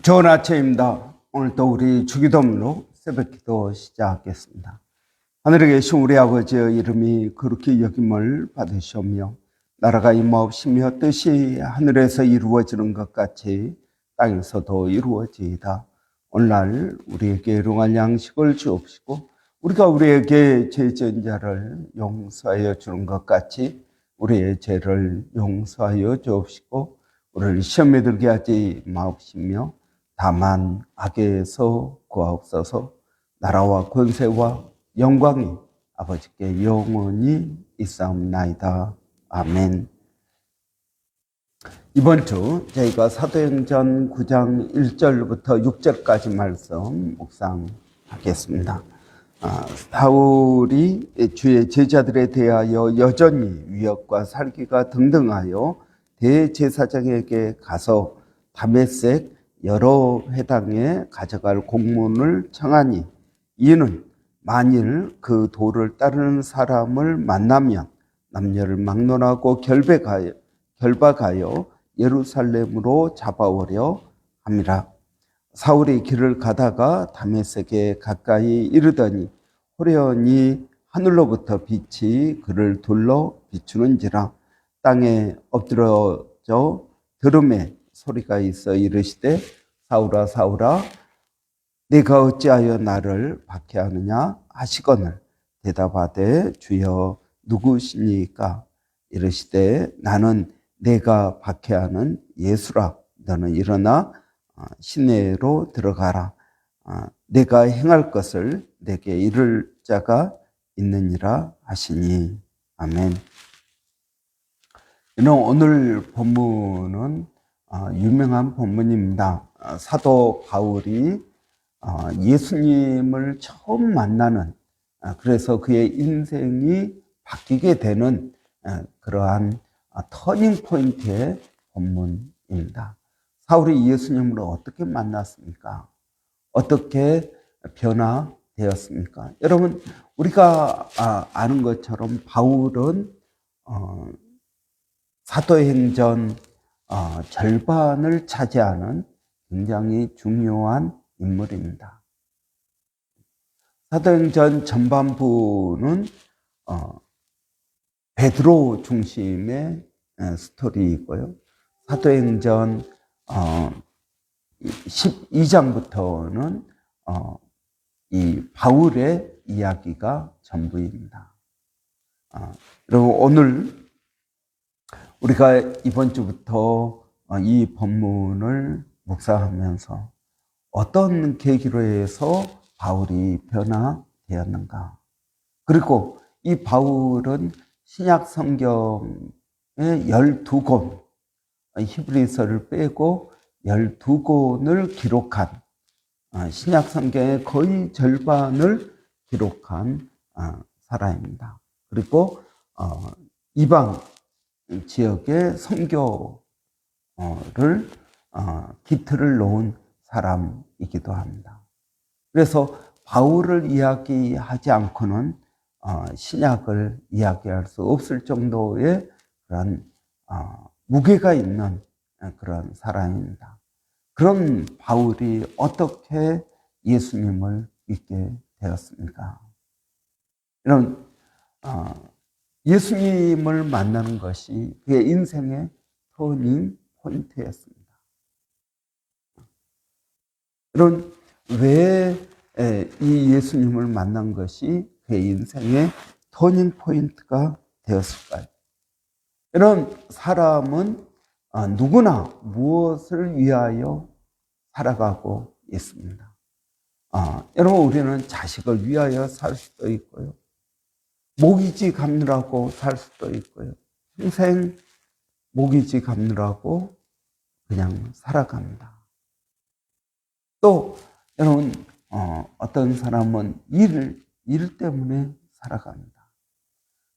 좋은 아침입니다. 오늘도 우리 주기도문으로 새벽기도 시작하겠습니다. 하늘에 계신 우리 아버지의 이름이 거룩히 여김을 받으시오며 나라가 임하옵시며 뜻이 하늘에서 이루어지는 것 같이 땅에서도 이루어지이다. 오늘날 우리에게 일용할 양식을 주옵시고 우리가 우리에게 죄 지은 자를 용서하여 주는 것 같이 우리의 죄를 용서하여 주옵시고 우리를 시험에 들게 하지 마옵시며 다만 악에서 구하옵소서. 나라와 권세와 영광이 아버지께 영원히 있사옵나이다. 아멘. 이번 주 저희가 사도행전 9장 1절부터 6절까지 말씀 묵상하겠습니다. 사울이 주의 제자들에 대하여 여전히 위협과 살기가 등등하여 대제사장에게 가서 다메섹 여러 회당에 가져갈 공문을 청하니 이는 만일 그 도를 따르는 사람을 만나면 남녀를 막론하고 결박하여 예루살렘으로 잡아오려 함이라. 사울이 길을 가다가 다메섹에 가까이 이르더니 호련히 하늘로부터 빛이 그를 둘러 비추는지라. 땅에 엎드러져 들음에 소리가 있어 이르시되 사울아 사울아 네가 어찌하여 나를 박해하느냐 하시거늘 대답하되 주여 누구시니까 이르시되 나는 네가 박해하는 예수라. 너는 일어나 시내로 들어가라. 내가 행할 것을 내게 이를 자가 있느니라 하시니. 아멘. 오늘 본문은 유명한 본문입니다. 사도 바울이 예수님을 처음 만나는, 그래서 그의 인생이 바뀌게 되는 그러한 터닝 포인트의 본문입니다. 사울이 예수님을 어떻게 만났습니까? 어떻게 변화되었습니까? 여러분, 우리가 아는 것처럼 바울은 사도행전 절반을 차지하는 굉장히 중요한 인물입니다. 사도행전 전반부는 베드로 중심의 스토리이고요. 사도행전 12장부터는 이 바울의 이야기가 전부입니다. 그리고 오늘 우리가 이번 주부터 이 본문을 묵상하면서 어떤 계기로 해서 바울이 변화되었는가? 그리고 이 바울은 신약 성경의 12권, 히브리서를 빼고 12권을 기록한, 신약 성경의 거의 절반을 기록한 사람입니다. 그리고 이방 지역의 선교를 기틀을 놓은 사람이기도 합니다. 그래서 바울을 이야기하지 않고는 신약을 이야기할 수 없을 정도의 그런 무게가 있는 그런 사람입니다. 그런 바울이 어떻게 예수님을 믿게 되었습니까? 이런 예수님을 만나는 것이 그의 인생의 터닝 포인트였습니다. 이런 왜 이 예수님을 만난 것이 그의 인생의 터닝 포인트가 되었을까요? 이런 사람은 누구나 무엇을 위하여 살아가고 있습니다. 여러분, 우리는 자식을 위하여 살 수도 있고요. 모기지 갚느라고 살 수도 있고요. 평생 모기지 갚느라고 그냥 살아갑니다. 또 여러분, 어떤 사람은 일 때문에 살아갑니다.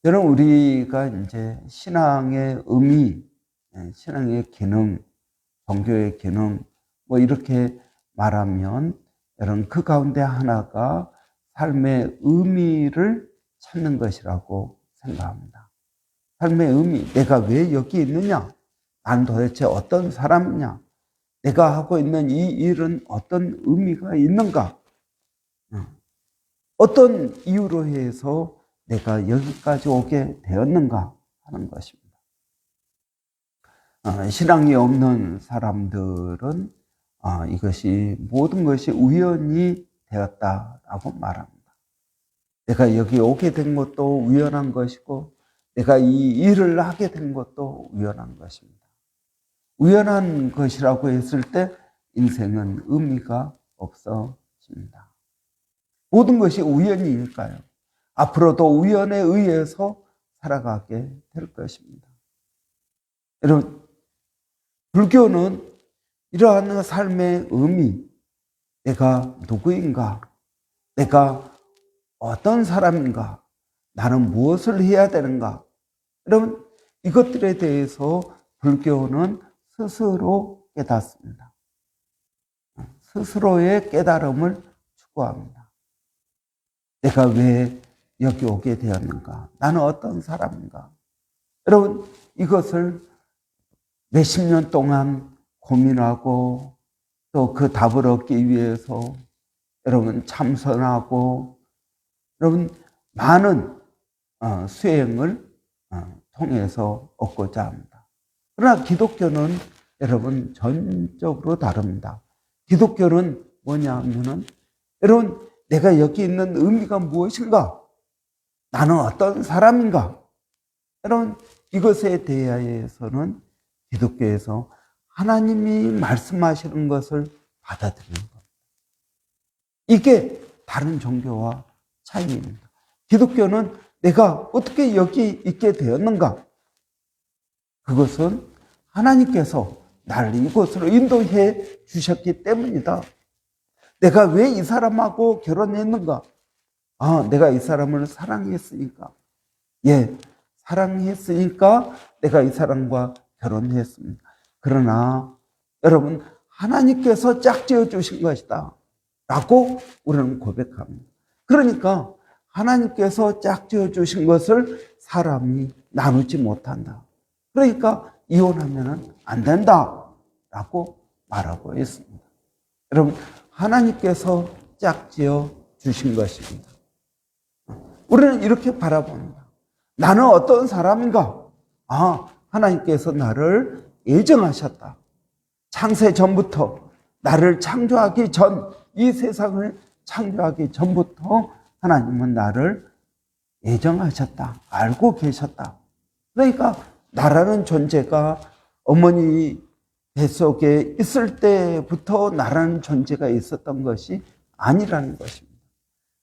여러분, 우리가 이제 신앙의 의미, 신앙의 기능, 종교의 기능, 뭐 이렇게 말하면 여러분 그 가운데 하나가 삶의 의미를 찾는 것이라고 생각합니다. 삶의 의미, 내가 왜 여기 있느냐? 난 도대체 어떤 사람이냐? 내가 하고 있는 이 일은 어떤 의미가 있는가? 어떤 이유로 해서 내가 여기까지 오게 되었는가 하는 것입니다. 신앙이 없는 사람들은 이것이 모든 것이 우연이 되었다라고 말합니다. 내가 여기 오게 된 것도 우연한 것이고 내가 이 일을 하게 된 것도 우연한 것입니다. 우연한 것이라고 했을 때 인생은 의미가 없어집니다. 모든 것이 우연이니까요. 앞으로도 우연에 의해서 살아가게 될 것입니다. 여러분, 불교는 이러한 삶의 의미, 내가 누구인가, 내가 어떤 사람인가, 나는 무엇을 해야 되는가, 여러분, 이것들에 대해서 불교는 스스로 깨닫습니다. 스스로의 깨달음을 추구합니다. 내가 왜 여기 오게 되었는가? 나는 어떤 사람인가? 여러분, 이것을 몇십 년 동안 고민하고 또 그 답을 얻기 위해서 여러분 참선하고 여러분 많은 수행을 통해서 얻고자 합니다. 그러나 기독교는 여러분 전적으로 다릅니다. 기독교는 뭐냐 하면은 여러분 내가 여기 있는 의미가 무엇인가? 나는 어떤 사람인가? 여러분 이것에 대해서는 기독교에서 하나님이 말씀하시는 것을 받아들이는 겁니다. 이게 다른 종교와 차이입니다. 기독교는 내가 어떻게 여기 있게 되었는가? 그것은 하나님께서 나를 이곳으로 인도해 주셨기 때문이다. 내가 왜 이 사람하고 결혼했는가? 내가 이 사람을 사랑했으니까. 사랑했으니까 내가 이 사람과 결혼했습니다. 그러나 여러분 하나님께서 짝지어 주신 것이다 라고 우리는 고백합니다. 그러니까 하나님께서 짝지어 주신 것을 사람이 나누지 못한다. 그러니까 이혼하면 안 된다 라고 말하고 있습니다. 여러분 하나님께서 짝지어 주신 것입니다. 우리는 이렇게 바라봅니다. 나는 어떤 사람인가? 하나님께서 나를 예정하셨다. 창세 전부터 나를 창조하기 전, 이 세상을 창조하기 전부터 하나님은 나를 예정하셨다. 알고 계셨다. 그러니까 나라는 존재가 어머니 뱃속에 있을 때부터 나라는 존재가 있었던 것이 아니라는 것입니다.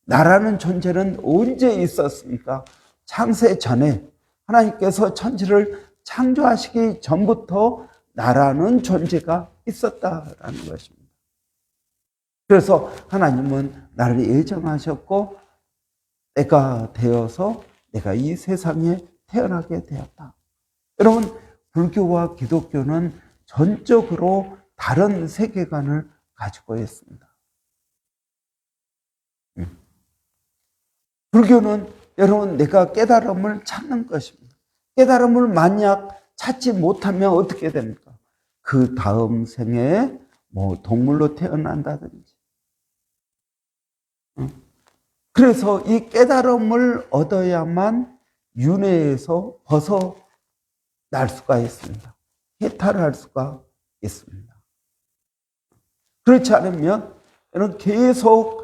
나라는 존재는 언제 있었습니까? 창세 전에 하나님께서 천지를 창조하시기 전부터 나라는 존재가 있었다라는 것입니다. 그래서 하나님은 나를 예정하셨고 때가 되어서 내가 이 세상에 태어나게 되었다. 여러분, 불교와 기독교는 전적으로 다른 세계관을 가지고 있습니다. 불교는 여러분 내가 깨달음을 찾는 것입니다. 깨달음을 만약 찾지 못하면 어떻게 됩니까? 그 다음 생에 동물로 태어난다든지. 그래서 이 깨달음을 얻어야만 윤회에서 벗어날 수가 있습니다. 해탈할 수가 있습니다. 그렇지 않으면 계속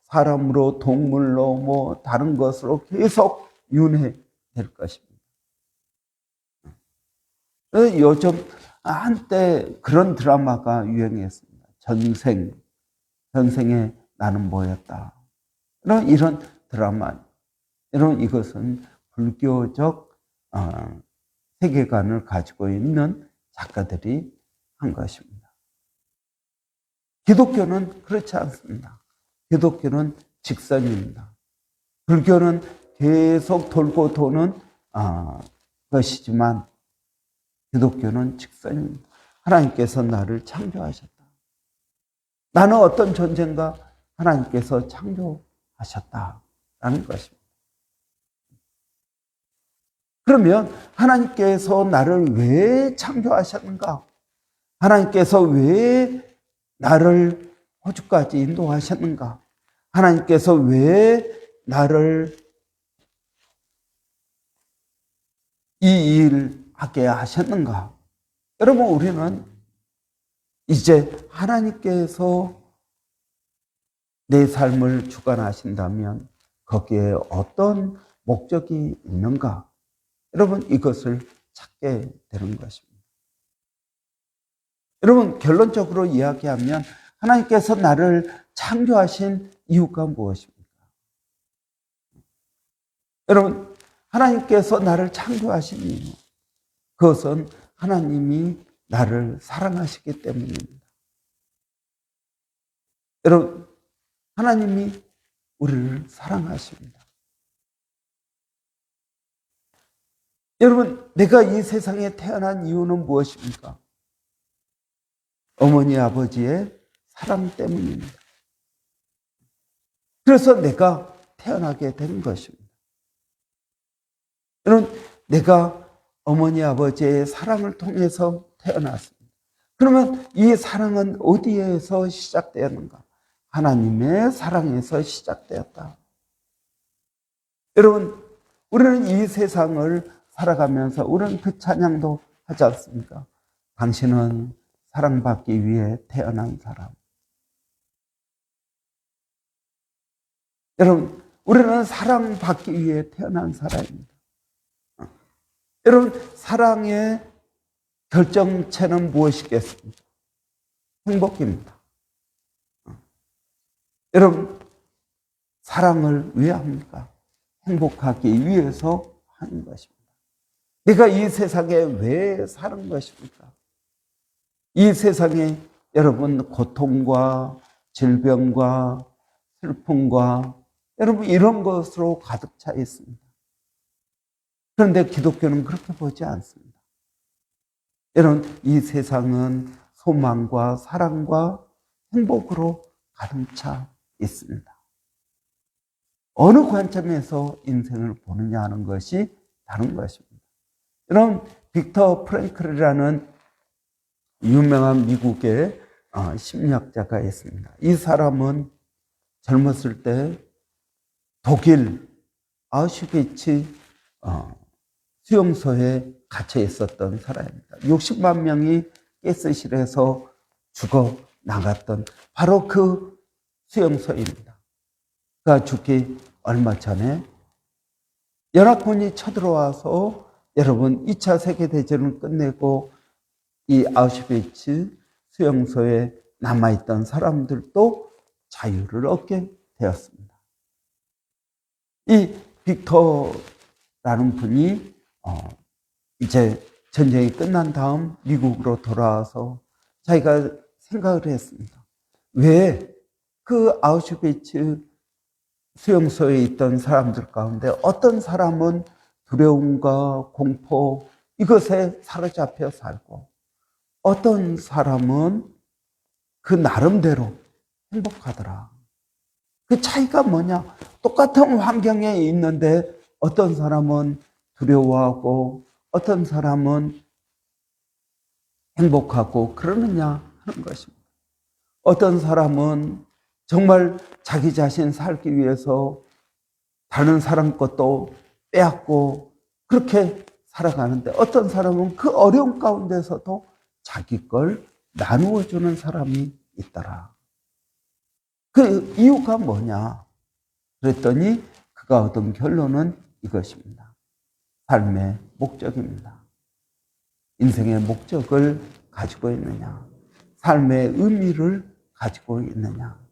사람으로 동물로 다른 것으로 계속 윤회될 것입니다. 요즘 한때 그런 드라마가 유행했습니다. 전생에 나는 뭐였다. 이런 드라마, 이것은 불교적 세계관을 가지고 있는 작가들이 한 것입니다. 기독교는 그렇지 않습니다. 기독교는 직선입니다. 불교는 계속 돌고 도는 것이지만 기독교는 직선입니다. 하나님께서 나를 창조하셨다. 나는 어떤 존재인가? 하나님께서 창조하셨다라는 것입니다. 그러면 하나님께서 나를 왜 창조하셨는가? 하나님께서 왜 나를 호주까지 인도하셨는가? 하나님께서 왜 나를 이 일 하게 하셨는가? 여러분, 우리는 이제 하나님께서 내 삶을 주관하신다면 거기에 어떤 목적이 있는가? 여러분, 이것을 찾게 되는 것입니다. 여러분, 결론적으로 이야기하면 하나님께서 나를 창조하신 이유가 무엇입니까? 여러분, 하나님께서 나를 창조하신 이유, 그것은 하나님이 나를 사랑하시기 때문입니다. 여러분, 하나님이 우리를 사랑하십니다. 여러분, 내가 이 세상에 태어난 이유는 무엇입니까? 어머니, 아버지의 사랑 때문입니다. 그래서 내가 태어나게 된 것입니다. 여러분, 내가 어머니, 아버지의 사랑을 통해서 태어났습니다. 그러면 이 사랑은 어디에서 시작되었는가? 하나님의 사랑에서 시작되었다. 여러분, 우리는 이 세상을 살아가면서 우리는 그 찬양도 하지 않습니까? 당신은 사랑받기 위해 태어난 사람. 여러분, 우리는 사랑받기 위해 태어난 사람입니다. 여러분, 사랑의 결정체는 무엇이겠습니까? 행복입니다. 여러분, 사랑을 왜 합니까? 행복하기 위해서 하는 것입니다. 내가 이 세상에 왜 사는 것입니까? 이 세상에 여러분, 고통과 질병과 슬픔과 여러분, 이런 것으로 가득 차 있습니다. 그런데 기독교는 그렇게 보지 않습니다. 여러분, 이 세상은 소망과 사랑과 행복으로 가득 차 있습니다. 어느 관점에서 인생을 보느냐 하는 것이 다른 것입니다. 여러분, 빅터 프랭클이라는 유명한 미국의 심리학자가 있습니다. 이 사람은 젊었을 때 독일 아우슈비츠 수용소에 갇혀 있었던 사람입니다. 60만 명이 가스실에서 죽어 나갔던 바로 그 수용소입니다. 그가 죽기 얼마 전에 연합군이 쳐들어와서 여러분 2차 세계대전을 끝내고 이 아우슈비츠 수용소에 남아있던 사람들도 자유를 얻게 되었습니다. 이 빅터라는 분이 이제 전쟁이 끝난 다음 미국으로 돌아와서 자기가 생각을 했습니다. 왜 그 아우슈비츠 수용소에 있던 사람들 가운데 어떤 사람은 두려움과 공포 이것에 사로잡혀 살고 어떤 사람은 그 나름대로 행복하더라. 그 차이가 뭐냐? 똑같은 환경에 있는데 어떤 사람은 두려워하고 어떤 사람은 행복하고 그러느냐 하는 것입니다. 어떤 사람은 정말 자기 자신 살기 위해서 다른 사람 것도 빼앗고 그렇게 살아가는데 어떤 사람은 그 어려운 가운데서도 자기 걸 나누어주는 사람이 있더라. 그 이유가 뭐냐? 그랬더니 그가 얻은 결론은 이것입니다. 삶의 목적입니다. 인생의 목적을 가지고 있느냐? 삶의 의미를 가지고 있느냐?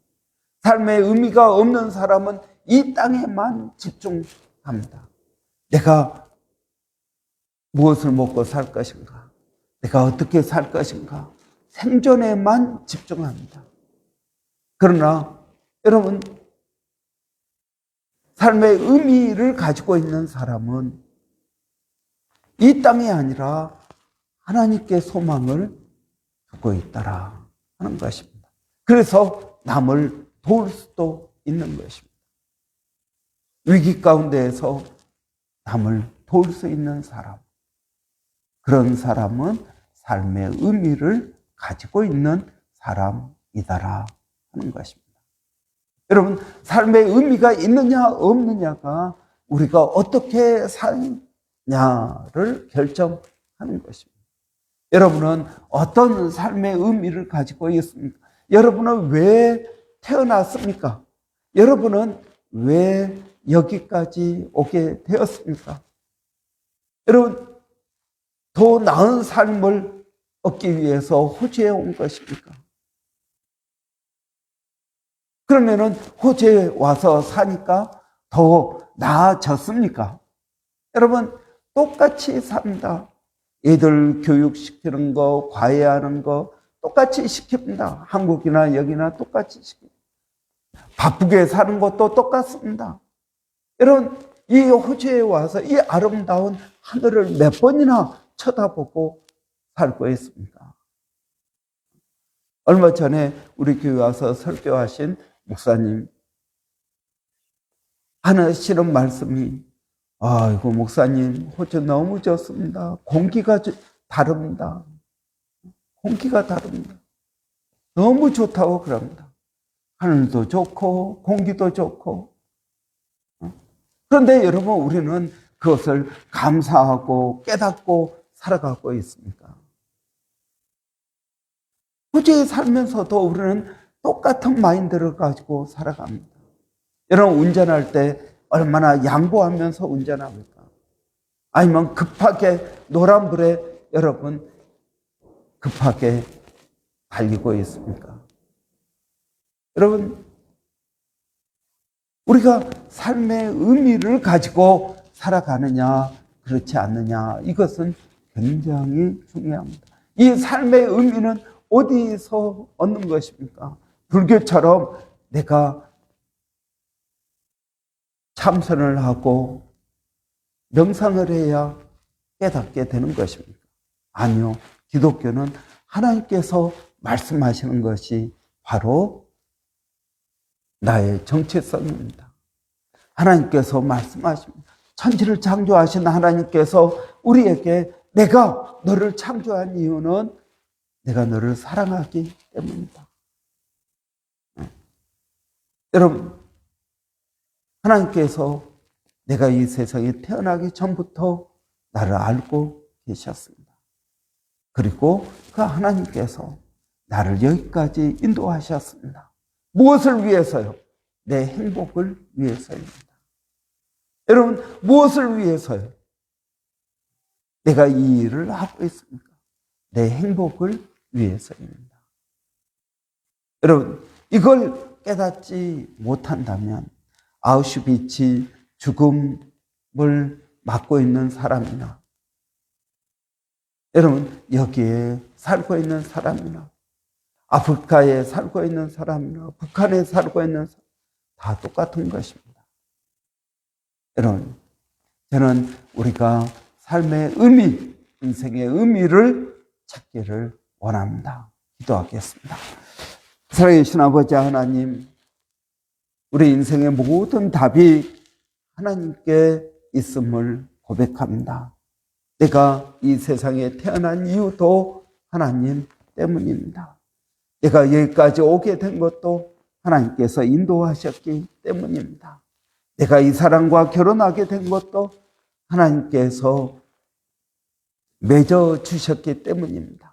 삶의 의미가 없는 사람은 이 땅에만 집중합니다. 내가 무엇을 먹고 살 것인가? 내가 어떻게 살 것인가? 생존에만 집중합니다. 그러나 여러분, 삶의 의미를 가지고 있는 사람은 이 땅이 아니라 하나님께 소망을 두고 있다라 하는 것입니다. 그래서 남을 도울 수도 있는 것입니다. 위기 가운데에서 남을 도울 수 있는 사람, 그런 사람은 삶의 의미를 가지고 있는 사람이다라 하는 것입니다. 여러분, 삶의 의미가 있느냐 없느냐가 우리가 어떻게 사냐를 결정하는 것입니다. 여러분은 어떤 삶의 의미를 가지고 있습니까? 여러분은 왜 태어났습니까? 여러분은 왜 여기까지 오게 되었습니까? 여러분, 더 나은 삶을 얻기 위해서 호주에 온 것입니까? 그러면은 호주에 와서 사니까 더 나아졌습니까? 여러분, 똑같이 삽니다. 애들 교육시키는 거, 과외하는 거 똑같이 시킵니다. 한국이나 여기나 똑같이 시킵니다. 바쁘게 사는 것도 똑같습니다. 여러분, 이 호주에 와서 이 아름다운 하늘을 몇 번이나 쳐다보고 살고 있습니다. 얼마 전에 우리 교회 와서 설교하신 목사님 하시는 말씀이, 아이고 목사님, 호주 너무 좋습니다. 공기가 다릅니다. 공기가 다릅니다. 너무 좋다고 그럽니다. 하늘도 좋고 공기도 좋고. 그런데 여러분, 우리는 그것을 감사하고 깨닫고 살아가고 있습니까? 호주에 살면서도 우리는 똑같은 마인드를 가지고 살아갑니다. 여러분, 운전할 때 얼마나 양보하면서 운전합니까? 아니면 급하게 노란불에 여러분 급하게 달리고 있습니까? 여러분, 우리가 삶의 의미를 가지고 살아가느냐 그렇지 않느냐, 이것은 굉장히 중요합니다. 이 삶의 의미는 어디서 얻는 것입니까? 불교처럼 내가 참선을 하고 명상을 해야 깨닫게 되는 것입니까? 아니요. 기독교는 하나님께서 말씀하시는 것이 바로 나의 정체성입니다. 하나님께서 말씀하십니다. 천지를 창조하신 하나님께서 우리에게 내가 너를 창조한 이유는 내가 너를 사랑하기 때문이다. 여러분, 하나님께서 내가 이 세상에 태어나기 전부터 나를 알고 계셨습니다. 그리고 그 하나님께서 나를 여기까지 인도하셨습니다. 무엇을 위해서요? 내 행복을 위해서입니다. 여러분, 무엇을 위해서요? 내가 이 일을 하고 있습니까? 내 행복을 위해서입니다. 여러분, 이걸 깨닫지 못한다면 아우슈비츠 죽음을 맞고 있는 사람이나, 여러분, 여기에 살고 있는 사람이나, 아프리카에 살고 있는 사람이나, 북한에 살고 있는 사람, 다 똑같은 것입니다. 여러분, 저는 우리가 삶의 의미, 인생의 의미를 찾기를 원합니다. 기도하겠습니다. 사랑하신 아버지 하나님, 우리 인생의 모든 답이 하나님께 있음을 고백합니다. 내가 이 세상에 태어난 이유도 하나님 때문입니다. 내가 여기까지 오게 된 것도 하나님께서 인도하셨기 때문입니다. 내가 이 사람과 결혼하게 된 것도 하나님께서 맺어주셨기 때문입니다.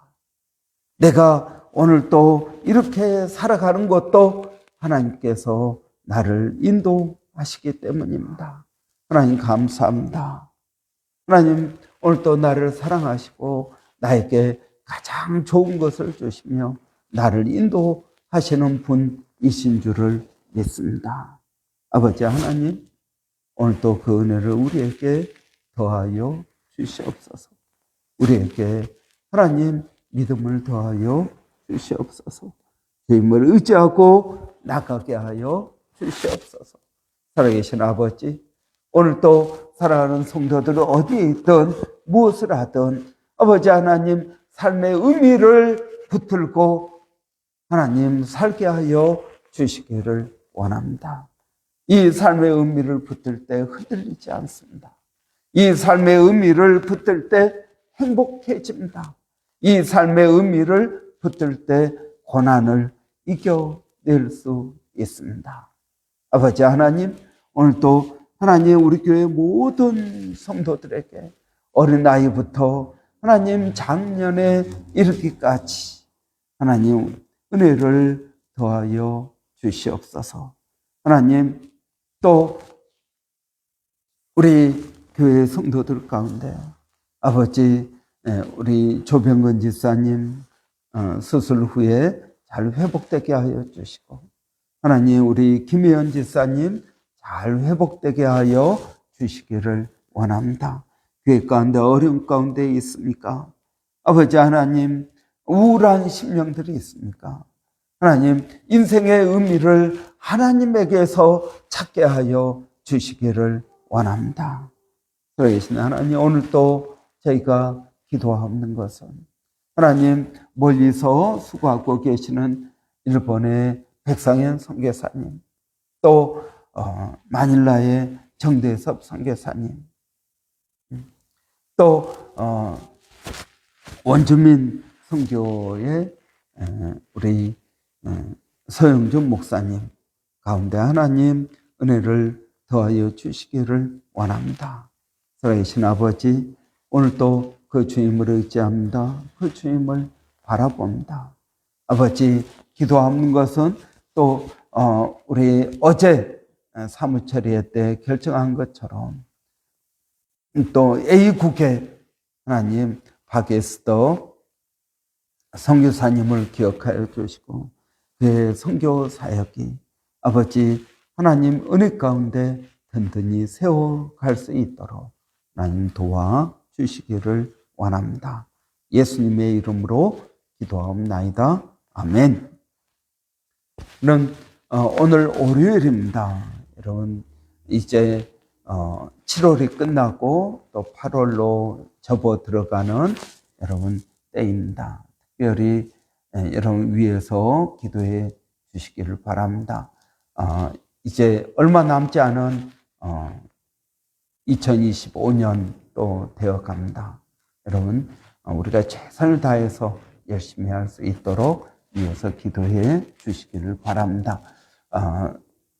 내가 오늘 또 이렇게 살아가는 것도 하나님께서 나를 인도하시기 때문입니다. 하나님 감사합니다. 하나님, 오늘 또 나를 사랑하시고 나에게 가장 좋은 것을 주시며 나를 인도하시는 분이신 줄을 믿습니다. 아버지 하나님, 오늘 또 그 은혜를 우리에게 더하여 주시옵소서. 우리에게 하나님 믿음을 더하여 주시옵소서. 주님을 의지하고 나가게 하여 주시옵소서. 살아계신 아버지, 오늘 또 사랑하는 성도들은 어디에 있든 무엇을 하든 아버지 하나님 삶의 의미를 붙들고 하나님 살게 하여 주시기를 원합니다. 이 삶의 의미를 붙들 때 흔들리지 않습니다. 이 삶의 의미를 붙들 때 행복해집니다. 이 삶의 의미를 붙들 때 고난을 이겨낼 수 있습니다. 아버지 하나님, 오늘도 하나님 우리 교회 모든 성도들에게 어린아이부터 하나님 작년에 이르기까지 하나님 은혜를 더하여 주시옵소서. 하나님, 또 우리 교회 성도들 가운데 아버지, 우리 조병근 집사님 수술 후에 잘 회복되게 하여 주시고, 하나님 우리 김혜연 집사님 잘 회복되게 하여 주시기를 원합니다. 교회 가운데 어려움 가운데 있습니까? 아버지 하나님, 우울한 심령들이 있습니까? 하나님, 인생의 의미를 하나님에게서 찾게 하여 주시기를 원합니다. 그러신 하나님, 오늘도 저희가 기도하는 것은 하나님, 멀리서 수고하고 계시는 일본의 백상현 선교사님, 또 마닐라의 정대섭 선교사님, 또 원주민 선교의 우리 서영준 목사님 가운데 하나님 은혜를 더하여 주시기를 원합니다. 살아계신 아버지, 오늘도 그 주님을 의지합니다. 그 주님을 바라봅니다. 아버지, 기도하는 것은 또 우리 어제 사무처리회 때 결정한 것처럼 또 A국의 하나님 박에스더 선교사님을 기억하여 주시고, 그의 선교 사역이 아버지 하나님 은혜 가운데 든든히 세워갈 수 있도록 하나님 도와주시기를 원합니다. 예수님의 이름으로 기도하옵나이다. 아멘. 오늘 월요일입니다. 여러분, 이제 7월이 끝나고 또 8월로 접어 들어가는 여러분 때입니다. 특별히 여러분 위해서 기도해 주시기를 바랍니다. 이제 얼마 남지 않은 2025년 또 되어 갑니다. 여러분, 우리가 최선을 다해서 열심히 할 수 있도록 위해서 기도해 주시기를 바랍니다.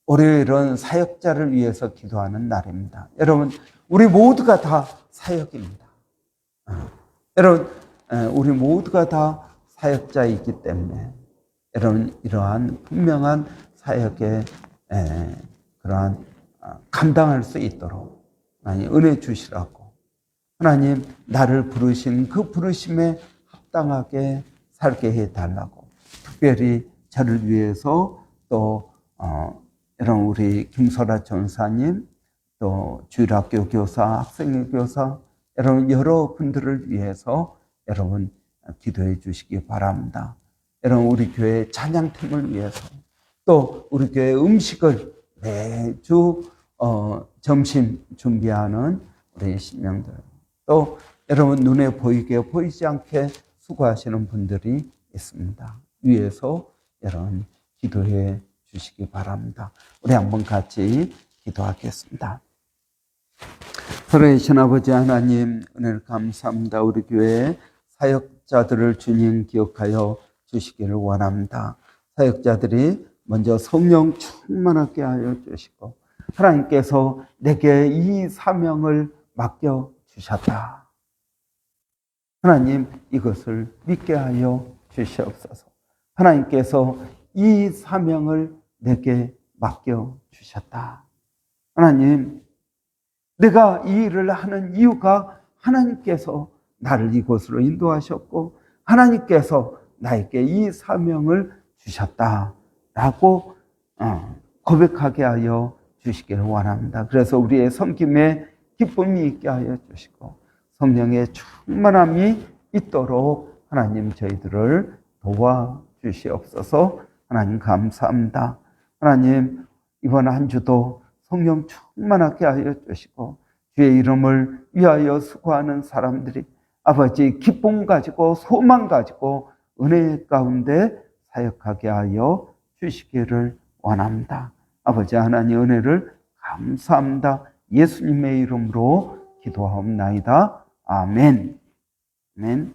월요일은 사역자를 위해서 기도하는 날입니다. 여러분, 우리 모두가 다 사역입니다. 여러분, 우리 모두가 다 사역자이기 때문에 여러분, 이러한 분명한 사역에 그러한 감당할 수 있도록 하나님 은혜 주시라고, 하나님 나를 부르신 그 부르심에 합당하게 살게 해달라고, 특별히 저를 위해서 또 여러분 우리 김설아 전사님, 또 주일학교 교사, 학생회 교사, 여러분 여러 분들을 위해서 여러분 기도해 주시기 바랍니다. 여러분 우리 교회 찬양팀을 위해서, 또 우리 교회 음식을 매주 점심 준비하는 우리 신명들, 또 여러분 눈에 보이게 보이지 않게 수고하시는 분들이 있습니다. 위에서 여러분 기도해 주시기 바랍니다. 우리 한번 같이 기도하겠습니다. 살아계신 아버지 하나님, 은혜를 감사합니다. 우리 교회 사역자들을 주님 기억하여 주시기를 원합니다. 사역자들이 먼저 성령 충만하게 하여 주시고, 하나님께서 내게 이 사명을 맡겨 주셨다. 하나님, 이것을 믿게 하여 주시옵소서. 하나님께서 이 사명을 내게 맡겨 주셨다. 하나님, 내가 이 일을 하는 이유가 하나님께서 나를 이곳으로 인도하셨고, 하나님께서 나에게 이 사명을 주셨다라고 고백하게 하여 주시기를 원합니다. 그래서 우리의 섬김에 기쁨이 있게 하여 주시고, 성령의 충만함이 있도록 하나님 저희들을 도와주시옵소서. 하나님 감사합니다. 하나님, 이번 한 주도 성령 충만하게 하여 주시고, 주의 이름을 위하여 수고하는 사람들이 아버지 기쁨 가지고 소망 가지고 은혜 가운데 사역하게 하여 주시기를 원합니다. 아버지 하나님 은혜를 감사합니다. 예수님의 이름으로 기도하옵나이다. 아멘. 아멘.